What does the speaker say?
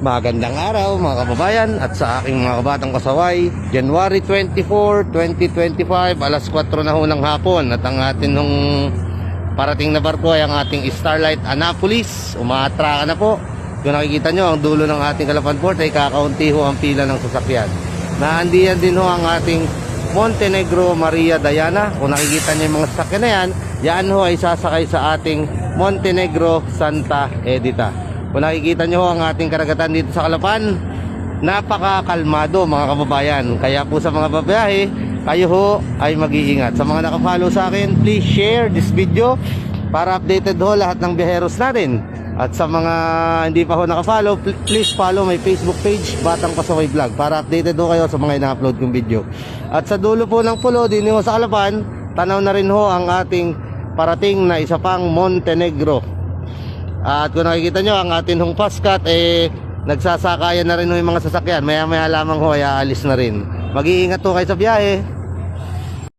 Magandang araw mga kababayan at sa aking mga kabatang kasaway. January 24, 2025, alas 4 na ho ng hapon. At ang atin nung parating na barko ay ang ating Starlight Annapolis. Umaatra ka na po. Kung nakikita nyo, ang dulo ng ating Calapan Port ay kakaunti ho ang pila ng sasakyan. Naandiyan din ho ang ating Montenegro Maria Diana. Kung nakikita nyo yung mga sasakyan na yan ho ay sasakay sa ating Montenegro Santa Edita. Kung nakikita nyo ang ating karagatan dito sa Calapan, napakakalmado mga kababayan. Kaya po sa mga babayahe, kayo ho ay mag-iingat. Sa mga nakafollow sa akin, please share this video para updated ho lahat ng biyaheros natin. At sa mga hindi pa ho nakafollow, please follow my Facebook page, Batang Pasaway Vlog, para updated ho kayo sa mga ina-upload kong video. At sa dulo po ng pulo, din ho sa Calapan, tanaw na rin ho ang ating parating na isa pang Montenegro. At kung nakikita nyo, ang atin hong paskat nagsasakayan na rin ho yung mga sasakyan. Maya maya lamang ho ay aalis na rin. Mag-iingat ho kayo sa biyahe.